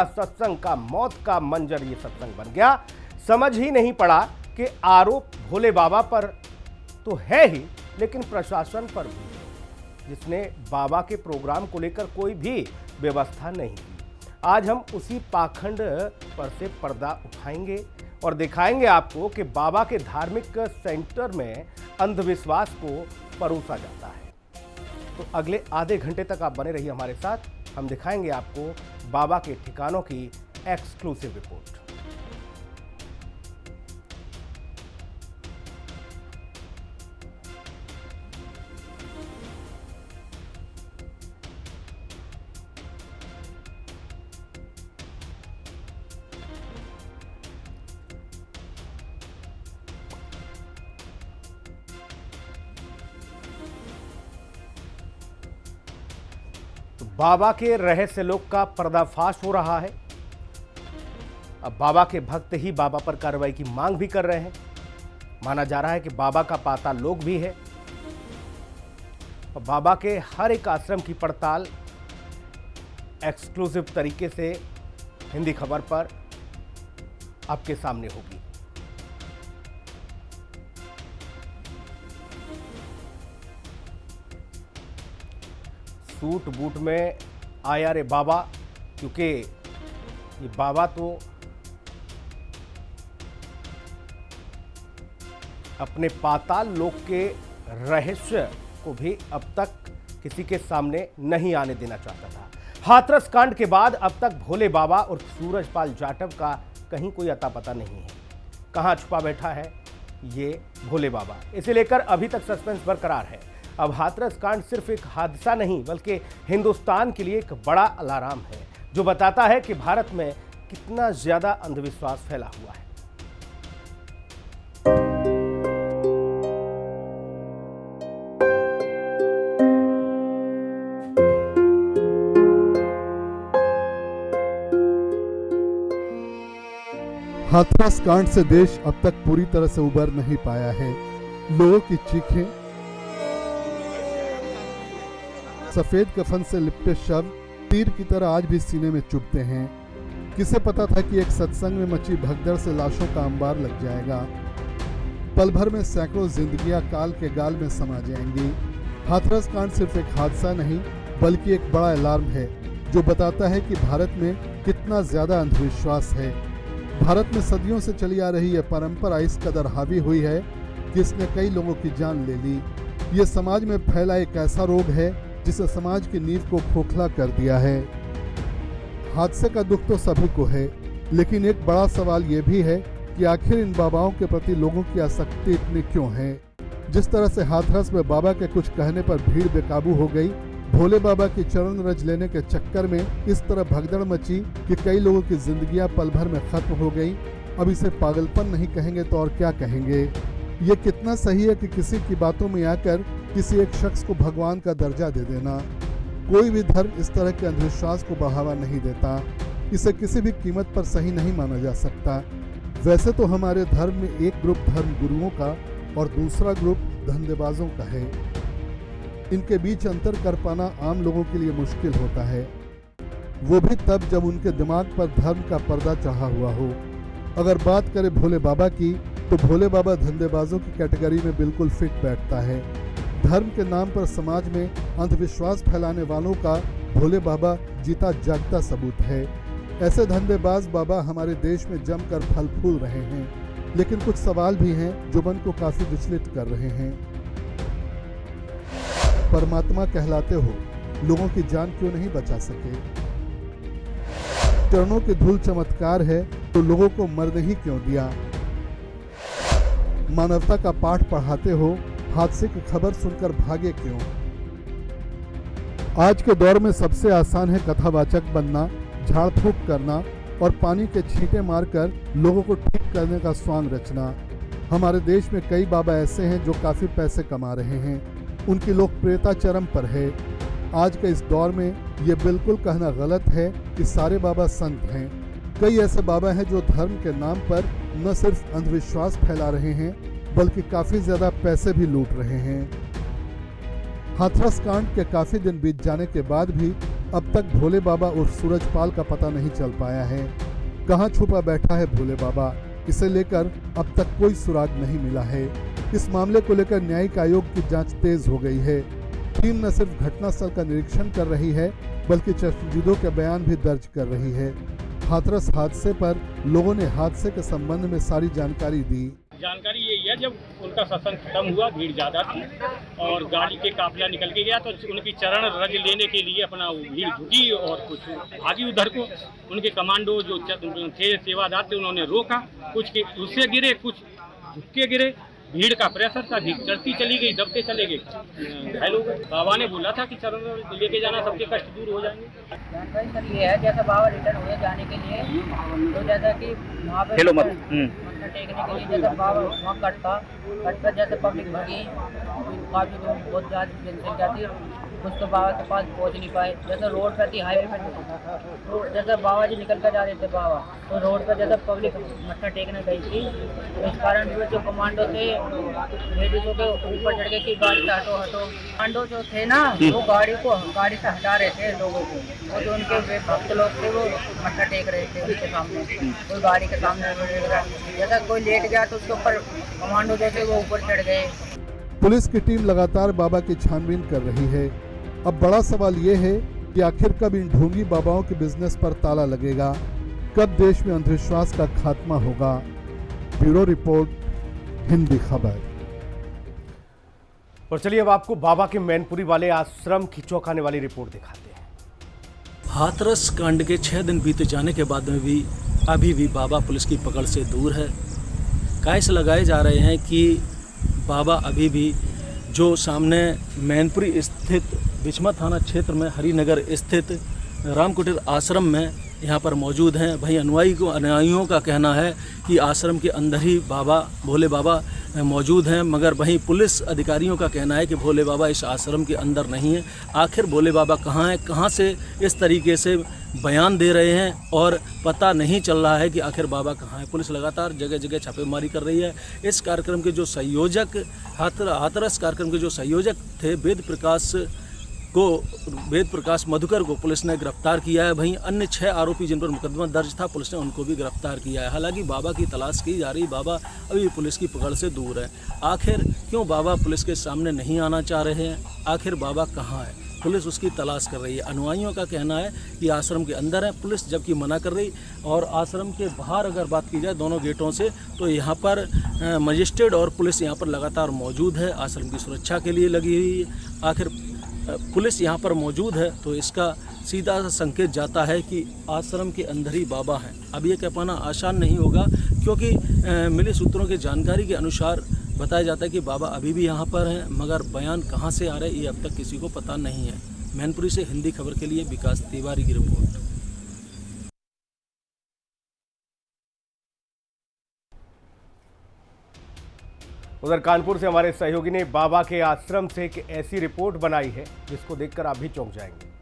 सत्संग का मौत का मंजर ये सत्संग बन गया। समझ ही नहीं पड़ा कि आरोप भोले बाबा पर तो है ही, लेकिन प्रशासन पर भी है, जिसने बाबा के प्रोग्राम को लेकर कोई भी व्यवस्था नहीं की। आज हम उसी पाखंड पर से पर्दा उठाएंगे और दिखाएंगे आपको कि बाबा के धार्मिक सेंटर में अंधविश्वास को परोसा जाता है। तो अगले आधे घंटे तक आप बने रहिए हमारे साथ। हम दिखाएंगे आपको बाबा के ठिकानों की एक्सक्लूसिव रिपोर्ट। तो बाबा के रहस्य लोक का पर्दाफाश हो रहा है। अब बाबा के भक्त ही बाबा पर कार्रवाई की मांग भी कर रहे हैं। माना जा रहा है कि बाबा का पाता लोग भी है और बाबा के हर एक आश्रम की पड़ताल एक्सक्लूसिव तरीके से हिंदी खबर पर आपके सामने होगी। सूट बूट में आया रे बाबा, क्योंकि ये बाबा तो अपने पाताल लोक के रहस्य को भी अब तक किसी के सामने नहीं आने देना चाहता था। हाथरस कांड के बाद अब तक भोले बाबा और सूरजपाल जाटव का कहीं कोई अता पता नहीं है। कहां छुपा बैठा है ये भोले बाबा, इसे लेकर अभी तक सस्पेंस बरकरार है। अब हाथरस कांड सिर्फ एक हादसा नहीं, बल्कि हिंदुस्तान के लिए एक बड़ा अलार्म है, जो बताता है कि भारत में कितना ज्यादा अंधविश्वास फैला हुआ है। हाथरस कांड से देश अब तक पूरी तरह से उबर नहीं पाया है। लोगों की चीखें, सफेद कफन से लिपटे शव तीर की तरह आज भी सीने में चुभते हैं। किसे पता था कि एक सत्संग में मची भगदड़ से लाशों का अंबार लग जाएगा। पल भर में सैकड़ों जिंदगियां काल के गाल में समा जाएंगी। हाथरस कांड सिर्फ एक हादसा नहीं, बल्कि एक बड़ा अलार्म है, जो बताता है कि भारत में कितना ज्यादा अंधविश्वास है। भारत में सदियों से चली आ रही यह परंपरा इस कदर हावी हुई है कि इसने कई लोगों की जान ले ली। ये समाज में फैला एक ऐसा रोग है जिसे समाज की नींव को खोखला कर दिया है। हादसे का दुख तो सभी को है, लेकिन एक बड़ा सवाल यह भी है कि आखिर इन बाबाओं के प्रति लोगों की आसक्ति इतनी क्यों है। जिस तरह से हाथरस में बाबा के कुछ कहने पर भीड़ बेकाबू हो गई, भोले बाबा की चरण रज लेने के चक्कर में इस तरह भगदड़ मची कि कई लोगों की जिंदगियां पल भर में खत्म हो गई। अब इसे पागलपन नहीं कहेंगे तो और क्या कहेंगे। ये कितना सही है कि किसी की बातों में आकर किसी एक शख्स को भगवान का दर्जा दे देना। कोई भी धर्म इस तरह के अंधविश्वास को बढ़ावा नहीं देता। इसे किसी भी कीमत पर सही नहीं माना जा सकता। वैसे तो हमारे धर्म में एक ग्रुप धर्म गुरुओं का और दूसरा ग्रुप धंधेबाजों का है। इनके बीच अंतर कर पाना आम लोगों के लिए मुश्किल होता है, वो भी तब जब उनके दिमाग पर धर्म का पर्दा चढ़ा हुआ हो। अगर बात करें भोले बाबा की, तो भोले बाबा धंधेबाजों की कैटेगरी में बिल्कुल फिट बैठता है। धर्म के नाम पर समाज में अंधविश्वास फैलाने वालों का भोले बाबा जीता जागता सबूत है। ऐसे धंधेबाज बाबा हमारे देश में जमकर फल फूल रहे हैं, लेकिन कुछ सवाल भी हैं जो मन को काफी विचलित कर रहे हैं। परमात्मा कहलाते हो, लोगों की जान क्यों नहीं बचा सके? चरणों की धूल चमत्कार है तो लोगों को मरने ही क्यों दिया? मानवता का पाठ पढ़ाते हो, हादसे की खबर सुनकर भागे क्यों? आज के दौर में सबसे आसान है कथावाचक बनना, झाड़ फूक करना और पानी के छींटे मारकर लोगों को ठीक करने का स्वांग रचना। हमारे देश में कई बाबा ऐसे हैं जो काफी पैसे कमा रहे हैं। उनकी लोकप्रियता चरम पर है। आज के इस दौर में ये बिल्कुल कहना गलत है कि सारे बाबा संत हैं। कई ऐसे बाबा हैं जो धर्म के नाम पर न सिर्फ अंधविश्वास फैला रहे हैं, बल्कि काफी ज्यादा पैसे भी लूट रहे हैं। हाथरस कांड के काफी दिन बीत जाने के बाद भी अब तक भोले बाबा उर्फ सूरजपाल का पता नहीं चल पाया है। कहां छुपा बैठा है भोले बाबा, इसे लेकर अब तक कोई सुराग नहीं मिला है। इस मामले को लेकर न्यायिक आयोग की जांच तेज हो गई है। टीम न सिर्फ घटनास्थल का निरीक्षण कर रही है, बल्कि चश्मदीदों के बयान भी दर्ज कर रही है। हाथरस हादसे पर लोगों ने हादसे के संबंध में सारी जानकारी दी। जानकारी यही है, जब उनका सत्संग खत्म हुआ, भीड़ ज़्यादा थी और गाड़ी के काफिला निकल के गया, तो उनकी चरण रज लेने के लिए अपना भीड़ झुकी और कुछ भागी उधर को। उनके कमांडो जो थे सेवादार थे, उन्होंने रोका, कुछ के उससे गिरे, कुछ झुक के गिरे। भीड़ का प्रेशर था, भीड़ चढ़ती चली गई, दबते चले गए, घायल हो गए। बाबा ने बोला था कि चरण लेके जाना, सबके कष्ट दूर हो जाएंगे। जानकारी सर ये है, जैसे बाबा रिटर्न हुए जाने के लिए, तो जैसा कि वहाँ पे मत्था टेकने के लिए जैसे बाबा वहाँ कट पर जैसे पब्लिक भगी, काफ़ी बहुत ज़्यादा जनसंख्या थी, कुछ तो बाबा के पास पहुँच नहीं पाए। जैसे रोड पर थी, हाईवे पर जैसे बाबा जी निकल कर जा रहे थे बाबा, तो रोड पर जैसे पब्लिक मत्था टेकने गई थी, तो इस कारण जो कमांडो थे लेडीजों के ऊपर चढ़ के कि गाड़ी से हटो हटो। कमांडो जो थे ना, वो गाड़ी से हटा रहे थे लोगों को, और जो उनके वे भक्त लोग थे वो मत्था टेक रहे थे उनके सामने, कोई गाड़ी के सामने जैसा कोई लेट गया तो उसके ऊपर कमांडो जो थे वो ऊपर चढ़ गए। पुलिस की टीम लगातार बाबा की छानबीन कर रही है। अब बड़ा सवाल ये है कि आखिर कब इन ढोंगी बाबाओं के बिजनेस पर ताला लगेगा, कब देश में अंधविश्वास का खात्मा होगा। ब्यूरो रिपोर्ट, हिंदी खबर। और चलिए अब आपको बाबा के मैनपुरी वाले आश्रम की चौंकाने वाली रिपोर्ट दिखाते हैं। हाथरस कांड के 6 दिन बीते जाने के बाद में भी अभी भी बाबा पुलिस की पकड़ से दूर है। कैस लगाए जा रहे हैं कि बाबा अभी भी जो सामने मैनपुरी स्थित बिचमा थाना क्षेत्र में हरिनगर स्थित रामकुटीर आश्रम में यहाँ पर मौजूद हैं। वहीं अनुयायियों का कहना है कि आश्रम के अंदर ही बाबा भोले बाबा मौजूद हैं, मगर वहीं पुलिस अधिकारियों का कहना है कि भोले बाबा इस आश्रम के अंदर नहीं है। आखिर भोले बाबा कहाँ हैं, कहाँ से इस तरीके से बयान दे रहे हैं और पता नहीं चल रहा है कि आखिर बाबा कहाँ हैं। पुलिस लगातार जगह जगह छापेमारी कर रही है। इस कार्यक्रम के जो संयोजक हाथरस कार्यक्रम के जो संयोजक थे वेद प्रकाश मधुकर को पुलिस ने गिरफ्तार किया है। वहीं अन्य 6 आरोपी जिन पर मुकदमा दर्ज था, पुलिस ने उनको भी गिरफ्तार किया है। हालांकि बाबा की तलाश की जा रही, बाबा अभी पुलिस की पकड़ से दूर है। आखिर क्यों बाबा पुलिस के सामने नहीं आना चाह रहे हैं, आखिर बाबा कहाँ है, पुलिस उसकी तलाश कर रही है। अनुयायियों का कहना है कि आश्रम के अंदर है, पुलिस जबकि मना कर रही। और आश्रम के बाहर अगर बात की जाए दोनों गेटों से, तो यहाँ पर मजिस्ट्रेट और पुलिस यहाँ पर लगातार मौजूद है, आश्रम की सुरक्षा के लिए लगी हुई है। आखिर पुलिस यहाँ पर मौजूद है तो इसका सीधा सा संकेत जाता है कि आश्रम के अंदर ही बाबा हैं। अब ये कह पाना आसान नहीं होगा, क्योंकि मिले सूत्रों की जानकारी के अनुसार बताया जाता है कि बाबा अभी भी यहाँ पर हैं, मगर बयान कहाँ से आ रहे हैं ये अब तक किसी को पता नहीं है। मैनपुरी से हिंदी खबर के लिए विकास तिवारी की रिपोर्ट। उधर कानपुर से हमारे सहयोगी ने बाबा के आश्रम से एक ऐसी रिपोर्ट बनाई है जिसको देखकर आप भी चौंक जाएंगे।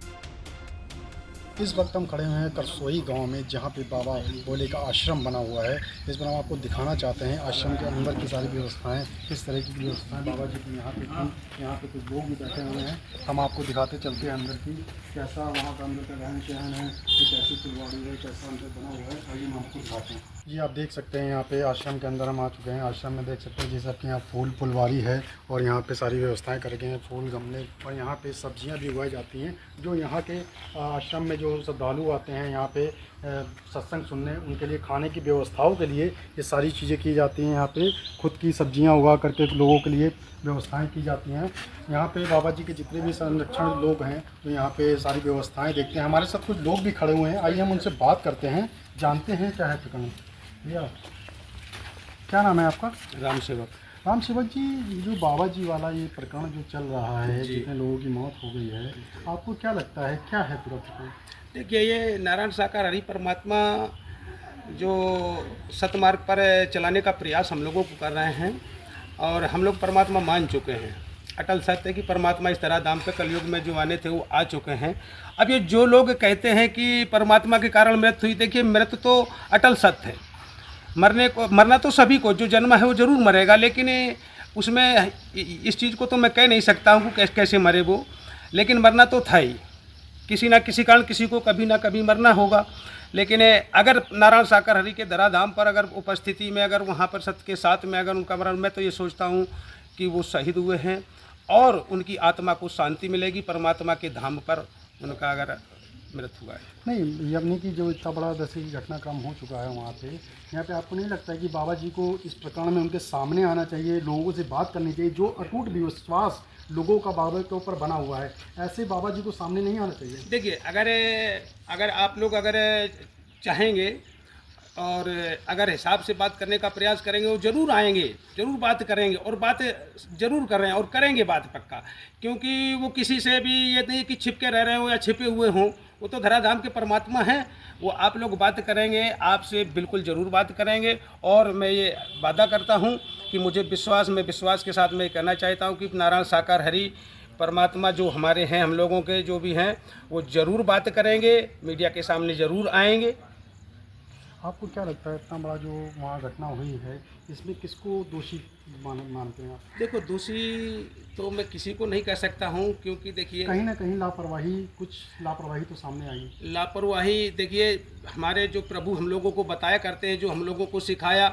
इस वक्त हम खड़े हुए हैं करसोई गांव में, जहां पे बाबा भोले का आश्रम बना हुआ है। इस पर हम आपको दिखाना चाहते हैं आश्रम के अंदर की सारी व्यवस्थाएं, किस तरह की व्यवस्थाएं बाबा जी की यहाँ पे कुछ लोग भी बैठे हुए हैं। हम आपको दिखाते चलते हैं अंदर की, कैसा वहाँ का अंदर का रहन सहन है, कैसी फुलवाड़ी है, कैसा अंदर बना हुआ है, आइए हम आपको दिखाते हैं। जी आप देख सकते हैं यहाँ पे आश्रम के अंदर हम आ चुके हैं। आश्रम में देख सकते हैं जैसे आपके यहाँ फुलवारी है और यहाँ पे सारी व्यवस्थाएं कर गए हैं, फूल गमले, और यहाँ पे सब्जियाँ भी उगाई जाती हैं। जो यहाँ के आश्रम में जो श्रद्धालु आते हैं यहाँ पे सत्संग सुनने, उनके लिए खाने की व्यवस्थाओं के लिए ये सारी चीज़ें की जाती हैं। यहाँ पे खुद की सब्जियाँ उगा करके लोगों के लिए व्यवस्थाएं की जाती हैं। यहाँ पे बाबा जी के जितने भी संरक्षण लोग हैं तो यहाँ पे सारी व्यवस्थाएं देखते हैं। हमारे साथ कुछ लोग भी खड़े हुए हैं, आइए हम उनसे बात करते हैं, जानते हैं क्या है प्रकरण। भैया क्या नाम है आपका? राम सेवक। राम सेवक जी, जो बाबा जी वाला ये प्रकरण जो चल रहा है, जितने लोगों की मौत हो गई है, आपको क्या लगता है क्या है पूरा प्रकरण? देखिए, ये नारायण साकार हरि परमात्मा जो सतमार्ग पर चलाने का प्रयास हम लोगों को कर रहे हैं, और हम लोग परमात्मा मान चुके हैं। अटल सत्य है कि परमात्मा इस तरह दाम पे कलयुग में जो आने थे वो आ चुके हैं। अब ये जो लोग कहते हैं कि परमात्मा के कारण मृत्यु हुई, देखिए मृत्यु तो अटल सत्य है। मरना तो सभी को, जो जन्म है वो ज़रूर मरेगा, लेकिन उसमें इस चीज़ को तो मैं कह नहीं सकता हूँ कि कैसे मरे वो, लेकिन मरना तो था ही। किसी ना किसी कारण किसी को कभी ना कभी मरना होगा। लेकिन अगर नारायण साकर हरि के धराधाम पर अगर उपस्थिति में अगर वहाँ पर सत्य के साथ में अगर उनका मरण, मैं तो ये सोचता हूँ कि वो शहीद हुए हैं और उनकी आत्मा को शांति मिलेगी परमात्मा के धाम पर उनका अगर मृत्यु हुआ है। नहीं, यानी कि जो इतना बड़ा जैसे घटनाक्रम हो चुका है वहाँ पे, यहाँ पे आपको नहीं लगता है कि बाबा जी को इस प्रकरण में उनके सामने आना चाहिए, लोगों से बात करनी चाहिए? जो अटूट विश्वास लोगों का बाबा के ऊपर बना हुआ है, ऐसे बाबा जी को सामने नहीं आना चाहिए? देखिए, अगर आप लोग अगर चाहेंगे और अगर हिसाब से बात करने का प्रयास करेंगे, वो ज़रूर आएंगे, ज़रूर बात करेंगे और बात ज़रूर कर रहे हैं और करेंगे बात पक्का। क्योंकि वो किसी से भी ये नहीं कि छिप के रह रहे हों या छिपे हुए हों, वो तो धराधाम के परमात्मा हैं। वो आप लोग बात करेंगे, आपसे बिल्कुल ज़रूर बात करेंगे। और मैं ये वादा करता हूँ कि मुझे विश्वास के साथ मैं कहना चाहता हूँ कि नारायण साकार हरि परमात्मा जो हमारे हैं, हम लोगों के जो भी हैं, वो ज़रूर बात करेंगे, मीडिया के सामने ज़रूर आएंगे। आपको क्या लगता है इतना बड़ा जो वहाँ घटना हुई है, इसमें किसको दोषी मानते हैं आप? देखो, दोषी तो मैं किसी को नहीं कह सकता हूँ, क्योंकि देखिए कहीं ना कहीं कुछ लापरवाही तो सामने आई। लापरवाही देखिए, हमारे जो प्रभु हम लोगों को बताया करते हैं, जो हम लोगों को सिखाया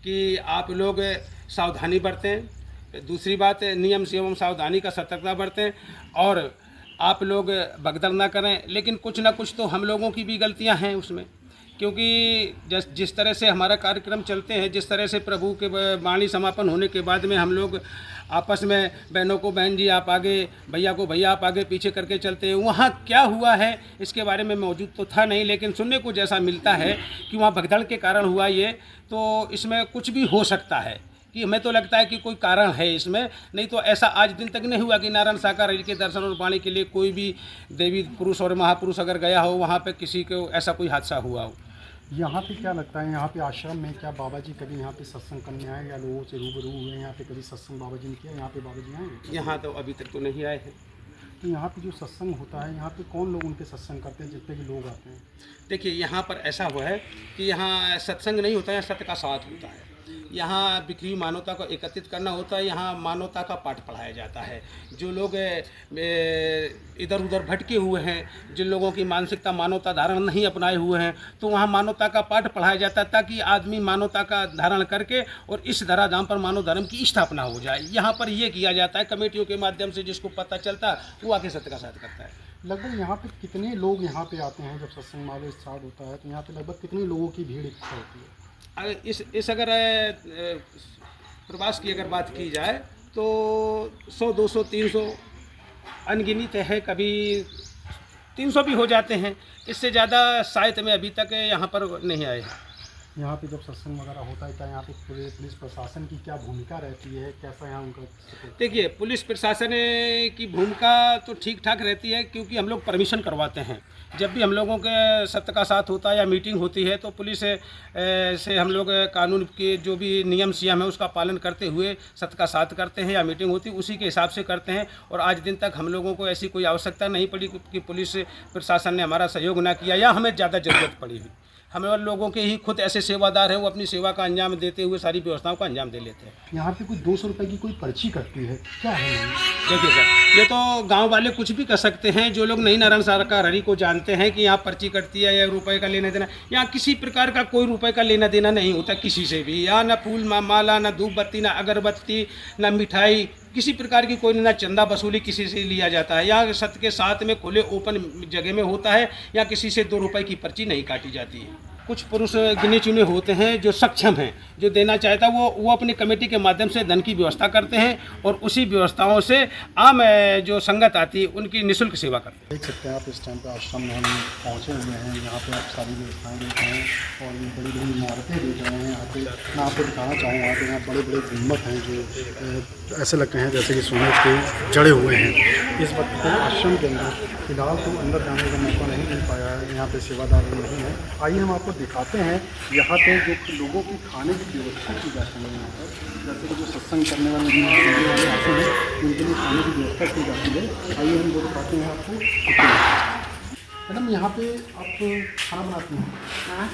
कि आप लोग सावधानी बरतें। दूसरी बात, नियम से एवं सावधानी का सतर्कता बरतें और आप लोग भगदड़ ना करें। लेकिन कुछ ना कुछ तो हम लोगों की भी गलतियां हैं उसमें, क्योंकि जिस तरह से हमारा कार्यक्रम चलते हैं, जिस तरह से प्रभु के वाणी समापन होने के बाद में हम लोग आपस में बहनों को बहन जी आप आगे, भैया को भैया आप आगे पीछे करके चलते हैं। वहाँ क्या हुआ है इसके बारे में मौजूद तो था नहीं, लेकिन सुनने को जैसा मिलता है कि वहाँ भगदड़ के कारण हुआ ये, तो इसमें कुछ भी हो सकता है। कि हमें तो लगता है कि कोई कारण है इसमें, नहीं तो ऐसा आज दिन तक नहीं हुआ कि नारायण साकार हरि के दर्शन और वाणी के लिए कोई भी देवी पुरुष और महापुरुष अगर गया हो, वहाँ पे किसी को ऐसा कोई हादसा हुआ हो। यहाँ पे क्या लगता है, यहाँ पे आश्रम में क्या बाबा जी कभी यहाँ पे सत्संग करने आए या लोगों से रूबरू हुए? यहाँ पे कभी सत्संग बाबा जी ने किया? यहाँ पे बाबा जी आए? यहाँ तो अभी तक तो नहीं आए हैं। तो यहाँ पे जो सत्संग होता है, यहाँ पे कौन लोग उनके सत्संग करते हैं जितने भी लोग आते हैं? देखिए, यहाँ पर ऐसा हुआ है कि यहाँ सत्संग नहीं होता है, यहाँ सत्य का साथ होता है। यहाँ बिखरी मानवता को एकत्रित करना होता है, यहाँ मानवता का पाठ पढ़ाया जाता है। जो लोग इधर उधर भटके हुए हैं, जिन लोगों की मानसिकता मानवता धारण नहीं अपनाए हुए हैं, तो वहाँ मानवता का पाठ पढ़ाया जाता है ताकि आदमी मानवता का धारण करके और इस धराधाम पर मानव धर्म की स्थापना हो जाए। यहाँ पर ये किया जाता है कमेटियों के माध्यम से, जिसको पता चलता है वो आके सत्य का साथ करता है। लगभग यहाँ पे कितने लोग यहाँ पे आते हैं जब सत्संग माले स्टार्ट होता है? तो यहाँ पे लगभग कितने लोगों की भीड़ इकट्ठा होती है? इस अगर प्रवास की अगर बात की जाए तो 100, 200, 300 अनगिनत है, कभी 300 भी हो जाते हैं। इससे ज़्यादा शायद में अभी तक यहाँ पर नहीं आए हैं। यहाँ पे जब सत्संग वगैरह होता है, क्या यहाँ पे पुलिस प्रशासन की क्या भूमिका रहती है? कैसा यहाँ उनका? देखिए, पुलिस प्रशासन की भूमिका तो ठीक ठाक रहती है, क्योंकि हम लोग परमिशन करवाते हैं। जब भी हम लोगों के सत्य का साथ होता है या मीटिंग होती है, तो पुलिस से हम लोग कानून के जो भी नियम सियम है उसका पालन करते हुए सत्य का साथ करते हैं, या मीटिंग होती है उसी के हिसाब से करते हैं। और आज दिन तक हम लोगों को ऐसी कोई आवश्यकता नहीं पड़ी कि पुलिस प्रशासन ने हमारा सहयोग ना किया या हमें ज़्यादा ज़रूरत पड़ी हुई। हम लोगों के ही खुद ऐसे सेवादार हैं, वो अपनी सेवा का अंजाम देते हुए सारी व्यवस्थाओं का अंजाम दे लेते हैं। यहाँ पे कोई 200 रुपये की कोई पर्ची कटती है, क्या है? देखिए सर, ये तो गांव वाले कुछ भी कर सकते हैं। जो लोग नहीं नारायण साकार हरि को जानते हैं कि यहाँ पर्ची कटती है या रुपए का लेना देना, यहाँ किसी प्रकार का कोई रुपए का लेना देना नहीं होता किसी से भी। यहाँ ना फूल माला, ना धूप बत्ती, ना अगरबत्ती, ना मिठाई, किसी प्रकार की कोई ना चंदा वसूली किसी से लिया जाता है। यहाँ सत्य के साथ में खुले ओपन जगह में होता है, या किसी से 2 रुपए की पर्ची नहीं काटी जाती है। कुछ पुरुष गिने चुने होते हैं जो सक्षम हैं, जो देना चाहता है वो अपनी कमेटी के माध्यम से धन की व्यवस्था करते हैं और उसी व्यवस्थाओं से आम जो संगत आती है उनकी निःशुल्क सेवा करते हैं। देख सकते हैं आप इस टाइम पे आश्रम में हम पहुँचे हुए हैं। यहाँ पे आप सारी व्यवस्थाएँ देख रहे हैं और ये बड़ी बड़ी इमारतें देख रहे हैं। यहाँ पे मैं आपको दिखाना चाहूँगा, यहाँ बड़े बड़े गुम्बद हैं जो ऐसे लगते हैं जैसे कि सोने के जड़े हुए हैं। इस वक्त तो आश्रम के अंदर फिलहाल तो अंदर जाने का मौका नहीं मिल पाया है, यहाँ पे सेवादार नहीं है। आइए हम आपको दिखाते हैं यहाँ पे जो लोगों की खाने की व्यवस्था की जाती है। यहाँ पर जैसे कि जो सत्संग करने वाले आते हैं उनके लिए खाने की व्यवस्था की जाती है। आइए हम वो दिखाते हैं आपको। मैडम, यहाँ पे आप खाना बनाती हैं? हाँ,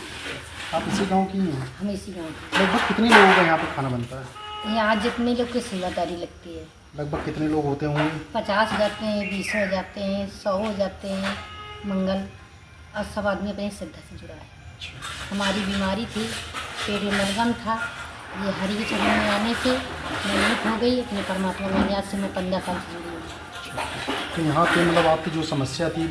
आप इसी गाँव की हैं? हम इसी गाँव। लगभग कितने लोगों का यहाँ पे खाना बनता है? यहाँ जितने लोग की सेवादारी लगती है। लगभग कितने लोग होते होंगे? 50 हो जाते हैं, 20 हो जाते हैं, 100 हो जाते हैं। मंगल और सब आदमी अपनी श्रद्धा से जुड़ा है। हमारी बीमारी थी, पेट में मलगम था, ये हरि के चरण में आने से मैं मुक्त हो गई। अपने परमात्मा में याद से मैं 15 साल से जुड़ी हूँ। तो यहाँ पे मतलब आपकी जो समस्या थी,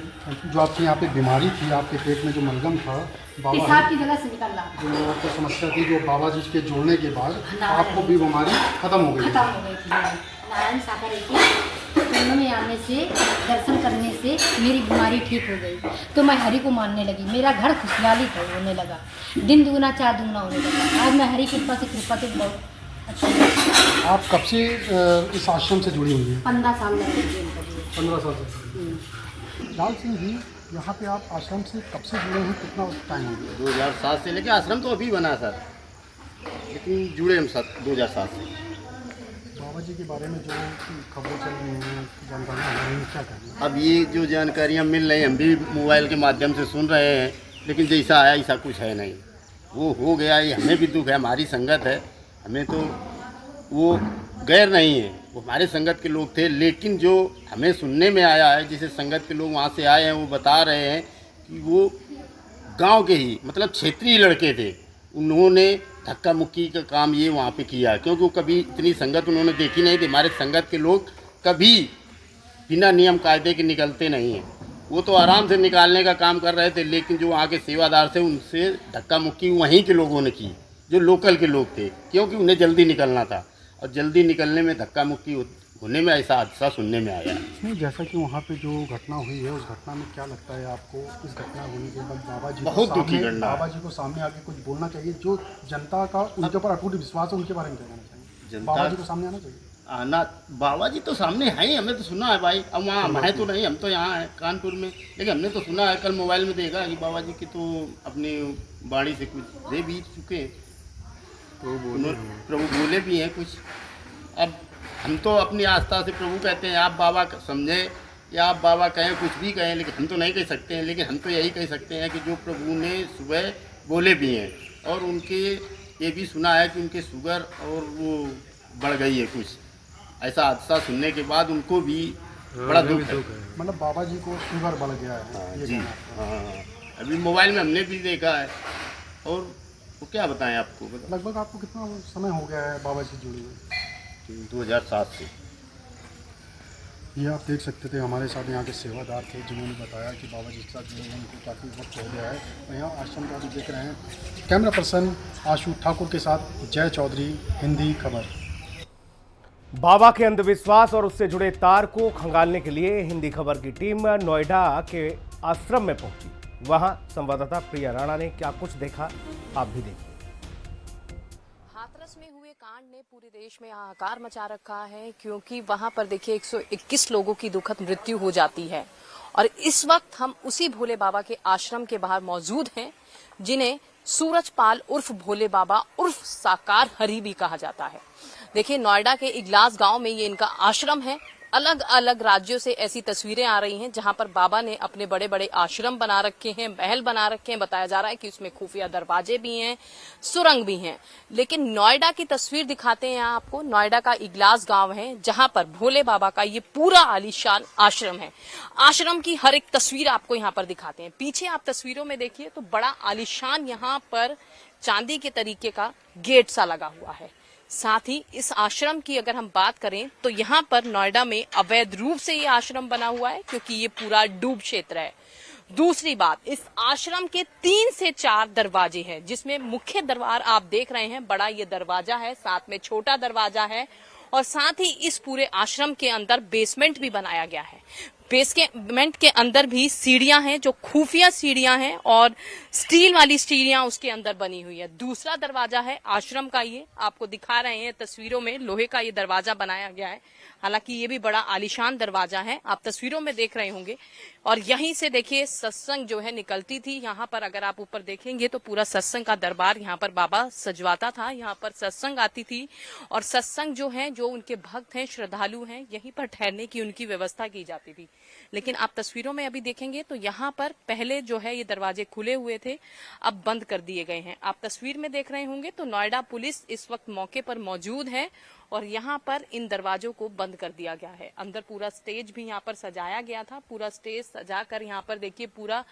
जो आपकी यहाँ पे बीमारी थी, आपके पेट में जो मलगम था, पेशाब की जगह से निकल रहा था। जो आपको समस्या थी, जो बाबा जी के जोड़ने के बाद आपको भी बीमारी खत्म हो गई थी। नारायण सागर कुंभ में आने से, दर्शन करने से मेरी बीमारी ठीक हो गई। तो मैं हरि को मानने लगी, मेरा घर खुशहाली होने लगा, दिन दुगना चार दुगना होने लगा। आज मैं हरि कृपा से बहुत अच्छा। आप कब से इस आश्रम से जुड़ी हुई हैं? 15 साल लगे। 15 साल से। लाल सिंह जी, यहाँ पे आप आश्रम से कब से जुड़े हैं, कितना टाइम हो गया? 2007 से लेके आश्रम तो अभी बना सर, लेकिन जुड़े हम 2007 से। बाबा जी के बारे में जो खबरें चल रही हैं, जानकारी मिल रही है, क्या कहना है? अब ये जो जानकारियाँ मिल रही हैं, हम भी मोबाइल के माध्यम से सुन रहे हैं, लेकिन जैसा आया ऐसा कुछ है नहीं। वो हो गया, ये हमें भी दुख है, हमारी संगत है, हमें तो वो गैर नहीं है, वो हमारे संगत के लोग थे। लेकिन जो हमें सुनने में आया है, जैसे संगत के लोग वहाँ से आए हैं, वो बता रहे हैं कि वो गांव के ही मतलब क्षेत्रीय लड़के थे, उन्होंने धक्का मुक्की का काम ये वहाँ पे किया, क्योंकि वो कभी इतनी संगत उन्होंने देखी नहीं थी। हमारे संगत के लोग कभी बिना नियम कायदे के निकलते नहीं हैं, वो तो आराम से निकालने का काम कर रहे थे। लेकिन जो वहाँ के सेवादार थे, उनसे धक्का मुक्की वहीं के लोगों ने की, जो लोकल के लोग थे, क्योंकि उन्हें जल्दी निकलना था, और जल्दी निकलने में धक्का मुक्की होने में ऐसा हादसा सुनने में आया। नहीं, जैसा कि वहाँ पे जो घटना हुई है, उस घटना में क्या लगता है आपको? इस घटना होने के बाद बाबा जी बहुत दुखी घटना, बाबा जी को सामने आके कुछ बोलना चाहिए, जो जनता का उनके ऊपर अटूट विश्वास है, उनके बारे में क्या कहना चाहिए? बाबा जी को सामने आना चाहिए। आना, बाबा जी तो सामने हैं ही, हमें तो सुना है भाई। अब वहाँ हम हैं तो नहीं, हम तो यहाँ हैं कानपुर में, लेकिन हमने तो सुना है, कल मोबाइल में देखा कि बाबा जी की तो अपनी बाणी से कुछ दे भी चुके हैं, प्रभु बोले भी हैं कुछ। अब हम तो अपनी आस्था से प्रभु कहते हैं, आप बाबा समझे या आप बाबा कहें, कुछ भी कहें, लेकिन हम तो नहीं कह सकते हैं। लेकिन हम तो यही कह सकते हैं कि जो प्रभु ने सुबह बोले भी हैं, और उनके ये भी सुना है कि उनके शुगर और वो बढ़ गई है कुछ, ऐसा हादसा सुनने के बाद उनको भी बड़ा दुख है। मतलब बाबा जी को शुगर बढ़ गया है? जी हाँ, अभी मोबाइल में हमने भी देखा है, और वो क्या बताएं आपको। लगभग आपको कितना समय हो गया है बाबा जी जुड़े हुए? 2007 से। ये आप देख सकते थे, हमारे साथ यहाँ के सेवादार थे, जिन्होंने बताया कि बाबा जी के साथ जुड़े उनको काफ़ी वक्त हो गया है। और यहाँ आश्रम का भी देख रहे हैं। कैमरा पर्सन आशु ठाकुर के साथ जय चौधरी, हिंदी खबर। बाबा के अंधविश्वास और उससे जुड़े तार को खंगालने के लिए हिंदी खबर की टीम नोएडा के आश्रम में पहुंची। वहां संवाददाता प्रिया राणा ने क्या कुछ देखा, आप भी देखिए। हाथरस में हुए कांड ने पूरे देश में हाहाकार मचा रखा है, क्योंकि वहां पर देखिए 121 लोगों की दुखद मृत्यु हो जाती है। और इस वक्त हम उसी भोले बाबा के आश्रम के बाहर मौजूद हैं, जिन्हें सूरजपाल उर्फ भोले बाबा उर्फ साकार हरि भी कहा जाता है। देखिए, नोएडा के इगलास गांव में ये इनका आश्रम है। अलग अलग राज्यों से ऐसी तस्वीरें आ रही हैं जहां पर बाबा ने अपने बड़े बड़े आश्रम बना रखे हैं, महल बना रखे हैं। बताया जा रहा है कि उसमें खुफिया दरवाजे भी हैं, सुरंग भी हैं। लेकिन नोएडा की तस्वीर दिखाते हैं आपको। नोएडा का इगलास गांव है, जहां पर भोले बाबा का ये पूरा आलीशान आश्रम है। आश्रम की हर एक तस्वीर आपको यहाँ पर दिखाते हैं। पीछे आप तस्वीरों में देखिए तो बड़ा आलीशान यहाँ पर चांदी के तरीके का गेट सा लगा हुआ है। साथ ही इस आश्रम की अगर हम बात करें तो यहाँ पर नोएडा में अवैध रूप से ये आश्रम बना हुआ है, क्योंकि ये पूरा डूब क्षेत्र है। दूसरी बात, इस आश्रम के 3 से 4 दरवाजे हैं, जिसमें मुख्य द्वार आप देख रहे हैं, बड़ा ये दरवाजा है, साथ में छोटा दरवाजा है, और साथ ही इस पूरे आश्रम के अंदर बेसमेंट भी बनाया गया है। बेसमेंट के अंदर भी सीढ़ियां हैं, जो खुफिया सीढ़ियां हैं, और स्टील वाली सीढ़ियां उसके अंदर बनी हुई है। दूसरा दरवाजा है आश्रम का, ये आपको दिखा रहे हैं तस्वीरों में, लोहे का ये दरवाजा बनाया गया है। हालांकि ये भी बड़ा आलीशान दरवाजा है, आप तस्वीरों में देख रहे होंगे। और यहीं से देखिए सत्संग जो है निकलती थी। यहाँ पर अगर आप ऊपर देखेंगे तो पूरा सत्संग का दरबार यहाँ पर बाबा सजवाता था। यहाँ पर सत्संग आती थी, और सत्संग जो है, जो उनके भक्त हैं, श्रद्धालु हैं, यहीं पर ठहरने की उनकी व्यवस्था की जाती थी। लेकिन आप तस्वीरों में अभी देखेंगे तो यहाँ पर पहले जो है ये दरवाजे खुले हुए थे, अब बंद कर दिए गए हैं। आप तस्वीर में देख रहे होंगे तो नोएडा पुलिस इस वक्त मौके पर मौजूद है, और यहाँ पर इन दरवाजों को बंद कर दिया गया है। अंदर पूरा स्टेज भी यहाँ पर सजाया गया था। पूरा स्टेज सजाकर यहाँ पर देखिए पूरा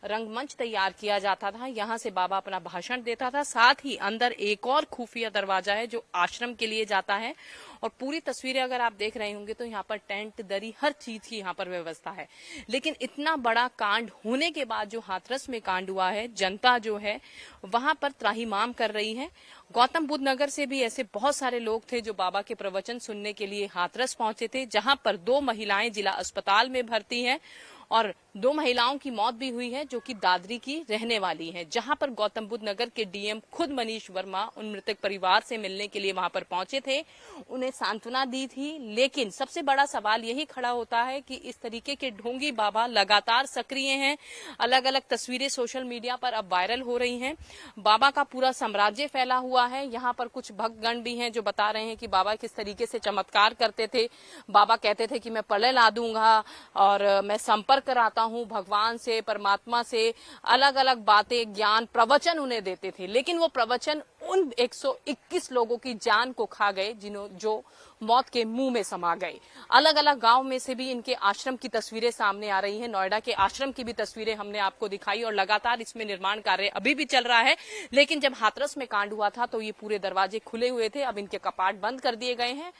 रंगमंच तैयार किया जाता था। यहाँ से बाबा अपना भाषण देता था। साथ ही अंदर एक और खुफिया दरवाजा है जो आश्रम के लिए जाता है। और पूरी तस्वीरें अगर आप देख रहे होंगे तो यहाँ पर टेंट, दरी, हर चीज की यहाँ पर व्यवस्था है। लेकिन इतना बड़ा कांड होने के बाद जो हाथरस में कांड हुआ है, जनता जो है वहां पर त्राहिमाम कर रही है। गौतम बुद्ध नगर से भी ऐसे बहुत सारे लोग थे जो बाबा के प्रवचन सुनने के लिए हाथरस पहुंचे थे, जहां पर 2 महिलाएं जिला अस्पताल में भर्ती हैं और 2 महिलाओं की मौत भी हुई है जो कि दादरी की रहने वाली हैं। जहां पर गौतम बुद्ध नगर के डीएम खुद मनीष वर्मा उन मृतक परिवार से मिलने के लिए वहां पर पहुंचे थे, उन्हें सांत्वना दी थी। लेकिन सबसे बड़ा सवाल यही खड़ा होता है कि इस तरीके के ढोंगी बाबा लगातार सक्रिय हैं। अलग अलग तस्वीरें सोशल मीडिया पर अब वायरल हो रही हैं। बाबा का पूरा साम्राज्य फैला हुआ है। यहाँ पर कुछ भक्तगण भी हैं जो बता रहे हैं कि बाबा किस तरीके से चमत्कार करते थे। बाबा कहते थे कि मैं प्रलय ला दूंगा और मैं संपर्क कराता हूं भगवान से, परमात्मा से। अलग अलग बातें, ज्ञान, प्रवचन उन्हें देते थे। लेकिन वो प्रवचन उन 121 लोगों की जान को खा गए जो मौत के मुंह में समा गए। अलग अलग गांव में से भी इनके आश्रम की तस्वीरें सामने आ रही हैं। नोएडा के आश्रम की भी तस्वीरें हमने आपको दिखाई और लगातार इसमें निर्माण कार्य अभी भी चल रहा है। लेकिन जब हाथरस में कांड हुआ था तो ये पूरे दरवाजे खुले हुए थे, अब इनके कपाट बंद कर दिए गए हैं।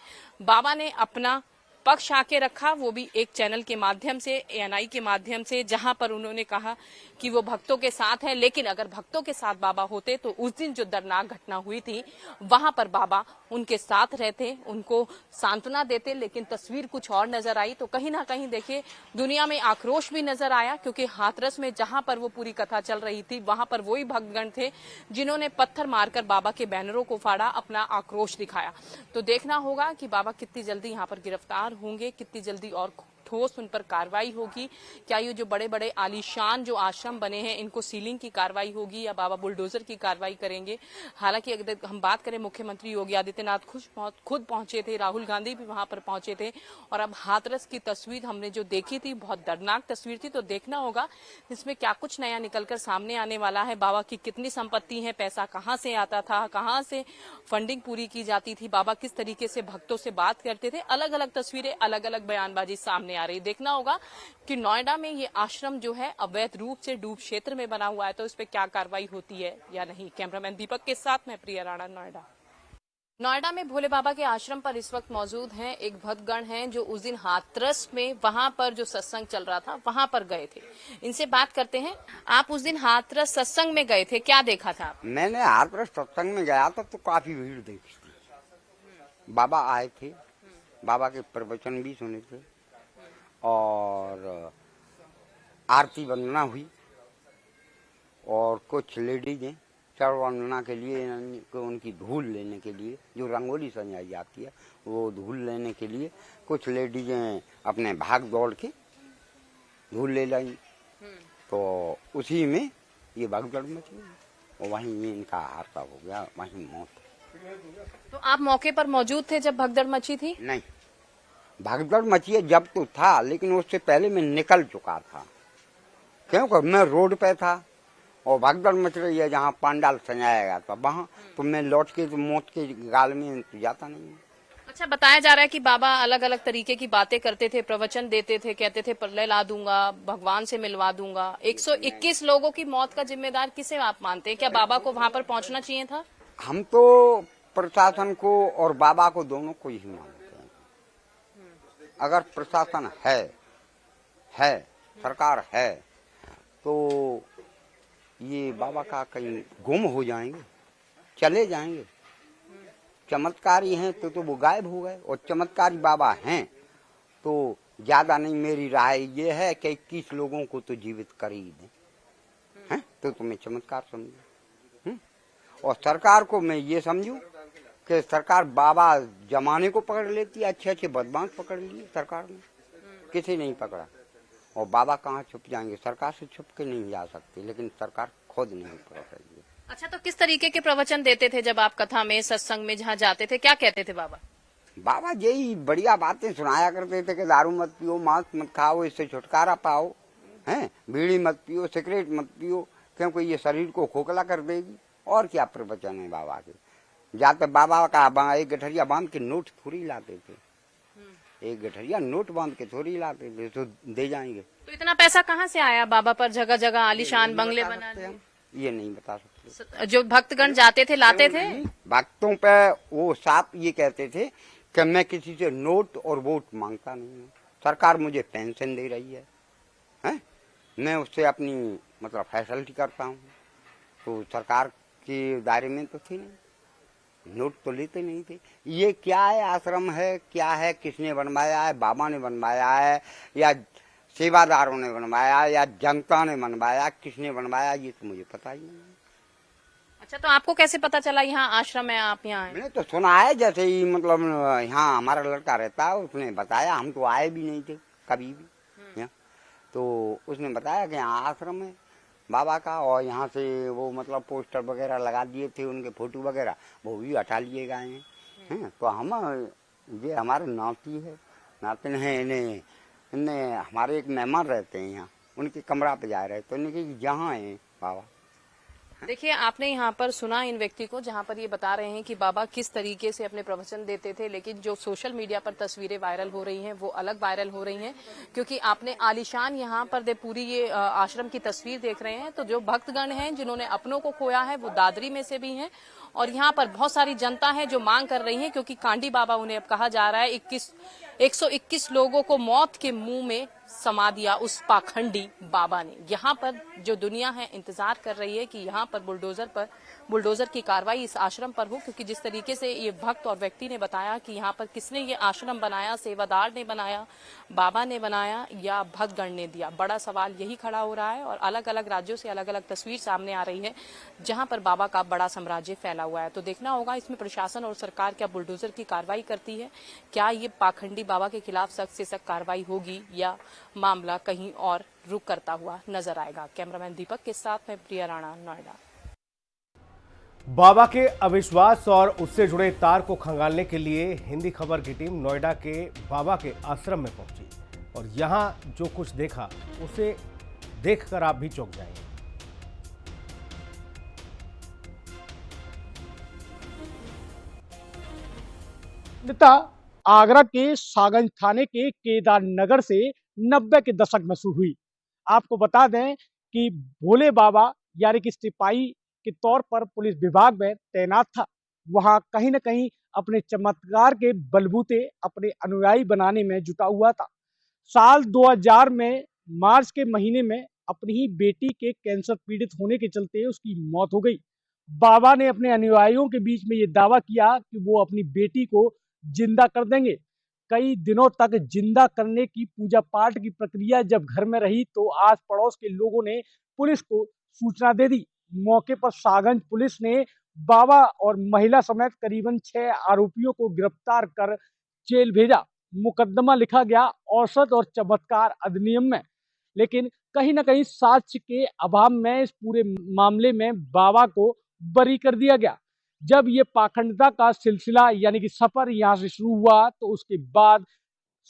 बाबा ने अपना पक्ष आके रखा, वो भी एक चैनल के माध्यम से, ANI के माध्यम से, जहां पर उन्होंने कहा कि वो भक्तों के साथ है। लेकिन अगर भक्तों के साथ बाबा होते तो उस दिन जो दर्दनाक घटना हुई थी वहां पर बाबा उनके साथ रहते, उनको सांत्वना देते। लेकिन तस्वीर कुछ और नजर आई। तो कहीं ना कहीं देखिए दुनिया में आक्रोश भी नजर आया, क्योंकि हाथरस में जहां पर वो पूरी कथा चल रही थी वहां पर वही भक्तगण थे जिन्होंने पत्थर मारकर बाबा के बैनरों को फाड़ा, अपना आक्रोश दिखाया। तो देखना होगा कि बाबा कितनी जल्दी यहाँ पर गिरफ्तार होंगे, कितनी जल्दी और ठोस उन पर कार्रवाई होगी। क्या ये जो बड़े बड़े आलीशान जो आश्रम बने हैं इनको सीलिंग की कार्रवाई होगी या बाबा बुलडोजर की कार्रवाई करेंगे? हालांकि अगर हम बात करें, मुख्यमंत्री योगी आदित्यनाथ खुद पहुंचे थे, राहुल गांधी भी वहां पर पहुंचे थे। और अब हाथरस की तस्वीर हमने जो देखी थी बहुत दर्दनाक तस्वीर थी। तो देखना होगा इसमें क्या कुछ नया निकलकर सामने आने वाला है। बाबा की कितनी संपत्ति है, पैसा कहाँ से आता था, कहाँ से फंडिंग पूरी की जाती थी, बाबा किस तरीके से भक्तों से बात करते थे। अलग अलग तस्वीरें, अलग अलग बयानबाजी सामने आ रही। देखना होगा कि नोएडा में ये आश्रम जो है अवैध रूप से डूब क्षेत्र में बना हुआ है, तो इस पे क्या कार्रवाई होती है या नहीं। कैमरामैन दीपक के साथ मैं प्रिया राणा, नोएडा। नोएडा में भोले बाबा के आश्रम पर इस वक्त मौजूद हैं एक भक्तगण हैं जो उस दिन हाथरस में वहां पर जो सत्संग चल रहा था वहां पर गए थे। इनसे बात करते हैं। आप उस दिन हाथरस सत्संग में गए थे, क्या देखा था? मैंने हाथरस सत्संग में गया था तो काफी भीड़ देखी थी। बाबा आए थे, बाबा के प्रवचन भी सुने थे और आरती वंदना हुई और कुछ लेडीजें चरण वंदना के लिए उनकी धूल लेने के लिए, जो रंगोली सजाई जाती है वो धूल लेने के लिए कुछ लेडीजें अपने भाग दौड़ के धूल ले लाई। तो उसी में ये भगदड़ मची और वहीं में इनका हादसा हो गया, वहीं मौत। तो आप मौके पर मौजूद थे जब भगदड़ मची थी? नहीं, भगदड़ मची है जब तो था, लेकिन उससे पहले मैं निकल चुका था, क्योंकि मैं रोड पे था और भगदड़ मच रही है जहाँ पंडाल सजाया गया था वहाँ। तो मैं लौट के तो मौत के गाल में तो जाता नहीं। अच्छा, बताया जा रहा है कि बाबा अलग अलग तरीके की बातें करते थे, प्रवचन देते थे, कहते थे प्रलय ला दूंगा, भगवान से मिलवा दूंगा। 121 लोगों की मौत का जिम्मेदार किसे आप मानते हैं? क्या बाबा को वहाँ पर पहुँचना चाहिए था? हम तो प्रशासन को और बाबा को दोनों को ही मानते हैं। अगर प्रशासन है सरकार है तो ये बाबा का कहीं गुम हो जाएंगे, चले जाएंगे। चमत्कारी हैं तो वो गायब हो गए, और चमत्कारी बाबा हैं तो ज्यादा नहीं। मेरी राय ये है कि 21 लोगों को तो जीवित कर ही दें, हैं तो तुम्हें चमत्कार समझू। और सरकार को मैं ये समझू कि सरकार बाबा जमाने को पकड़ लेती है, अच्छे अच्छे बदमाश पकड़ लिए सरकार ने, किसी नहीं पकड़ा। और बाबा कहाँ छुप जाएंगे? सरकार से छुप के नहीं जा सकती, लेकिन सरकार खुद नहीं पकड़ रही है। अच्छा, तो किस तरीके के प्रवचन देते थे जब आप कथा में, सत्संग में जहाँ जाते थे? क्या कहते थे बाबा? बाबा यही बढ़िया बातें सुनाया करते थे कि दारू मत पियो, मांस मत खाओ, इससे छुटकारा पाओ, हैं, बीड़ी मत पियो, सिगरेट मत पियो, क्योंकि ये शरीर को खोखला कर देगी। और क्या प्रवचन है बाबा के? जाते बाबा का एक गठरिया बांध के नोट थोड़ी लाते थे, एक गठरिया नोट बांध के थोड़ी लाते थे तो दे जाएंगे। तो इतना पैसा कहाँ से आया बाबा पर? जगह जगह आलीशान बंगले बना लिए। ये नहीं बता सकते। जो भक्तगण जाते थे लाते थे? भक्तों पे वो साफ ये कहते थे कि मैं किसी से नोट और वोट मांगता नहीं हूँ, सरकार मुझे पेंशन दे रही है, मैं उससे अपनी मतलब फैसिलिटी करता हूँ। तो सरकार के दायरे में तो थी नहीं, नोट तो लेते नहीं थे। ये क्या है, आश्रम है क्या है, किसने बनवाया है? बाबा ने बनवाया है या सेवादारों ने बनवाया या जनता ने बनवाया, किसने बनवाया ये तो मुझे पता ही नहीं है। अच्छा, तो आपको कैसे पता चला यहाँ आश्रम है, आप यहाँ आए? मैंने तो सुना है, जैसे ही मतलब यहाँ हमारा लड़का रहता है उसने बताया, हम तो आए भी नहीं थे कभी भी, तो उसने बताया कि यहाँ आश्रम है बाबा का, और यहाँ से वो मतलब पोस्टर वगैरह लगा दिए थे, उनके फोटो वगैरह वो भी हटा लिए गए हैं। तो हम ये हमारे नाती है, नातिन है, इन्हें हमारे एक मेहमान रहते हैं यहाँ, उनके कमरा पे जा रहे तो उन्हें जहाँ है बाबा। देखिए, आपने यहाँ पर सुना इन व्यक्ति को, जहाँ पर ये बता रहे हैं कि बाबा किस तरीके से अपने प्रवचन देते थे, लेकिन जो सोशल मीडिया पर तस्वीरें वायरल हो रही हैं वो अलग वायरल हो रही हैं, क्योंकि आपने आलीशान यहाँ पर पूरी ये आश्रम की तस्वीर देख रहे हैं। तो जो भक्तगण हैं जिन्होंने अपनों को खोया है वो दादरी में से भी हैं, और यहाँ पर बहुत सारी जनता है जो मांग कर रही है, क्योंकि कांडी बाबा उन्हें अब कहा जा रहा है 121 लोगों को मौत के मुंह में समा दिया उस पाखंडी बाबा ने। यहाँ पर जो दुनिया है इंतजार कर रही है कि यहाँ पर बुलडोजर की कार्रवाई इस आश्रम पर हो, क्योंकि जिस तरीके से ये भक्त और व्यक्ति ने बताया कि यहाँ पर किसने ये आश्रम बनाया, सेवादार ने बनाया, बाबा ने बनाया या भक्तगण ने दिया, बड़ा सवाल यही खड़ा हो रहा है। और अलग अलग राज्यों से अलग अलग तस्वीर सामने आ रही है जहाँ पर बाबा का बड़ा साम्राज्य फैला हुआ है। तो देखना होगा इसमें प्रशासन और सरकार क्या बुलडोजर की कार्रवाई करती है, क्या ये पाखंडी बाबा के खिलाफ सख्त से सख्त कार्रवाई होगी या मामला कहीं और रुक करता हुआ नजर आएगा। कैमरामैन दीपक के साथ मैं प्रिया राणा, नोएडा। बाबा के अविश्वास और उससे जुड़े तार को खंगालने के लिए हिंदी खबर की टीम नोएडा के बाबा के आश्रम में पहुंची, और यहां जो कुछ देखा उसे देखकर आप भी चौंक जाएंगे। आगरा के सागंज थाने के केदार नगर से 90 के दशक में शुरू हुई। आपको बता दें कि भोले बाबा यानी कि सिपाही के तौर पर पुलिस विभाग में तैनात था। वहां कहीं न कहीं अपने चमत्कार के बलबूते अपने अनुयायी बनाने में जुटा हुआ था। साल 2000 में मार्च के महीने में अपनी ही बेटी के कैंसर पीड़ित होने के चलते उसकी मौत हो गई। बाबा ने अपने अनुयायियों के बीच में ये दावा किया कि वो अपनी बेटी को जिंदा कर देंगे। कई दिनों तक जिंदा करने की पूजा पाठ की प्रक्रिया जब घर में रही तो आस पड़ोस के लोगों ने पुलिस को सूचना दे दी। मौके पर सागंज पुलिस ने बाबा और महिला समेत करीबन 6 आरोपियों को गिरफ्तार कर जेल भेजा। मुकदमा लिखा गया औसत और चमत्कार अधिनियम में, लेकिन कहीं न कहीं साक्ष्य के अभाव में इस पूरे मामले में बाबा को बरी कर दिया गया। जब ये पाखंडता का सिलसिला यानी कि सफर यहाँ से शुरू हुआ तो उसके बाद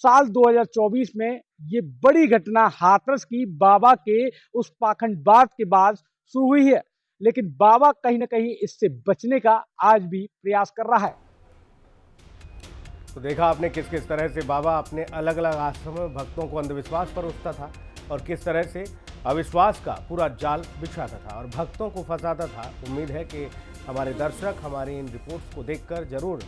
साल 2024 में ये बड़ी घटना हाथरस की बाबा के उस पाखंडवाद के बाद शुरू हुई है, लेकिन बाबा कहीं न कहीं इससे बचने का आज भी प्रयास कर रहा है। तो देखा आपने किस किस तरह से बाबा अपने अलग अलग आश्रमों में भक्तों को अंधविश्वास पर उठता था और किस तरह से अविश्वास का पूरा जाल बिछाता था और भक्तों को फंसाता था। उम्मीद है कि हमारे दर्शक हमारी इन रिपोर्ट्स को देखकर जरूर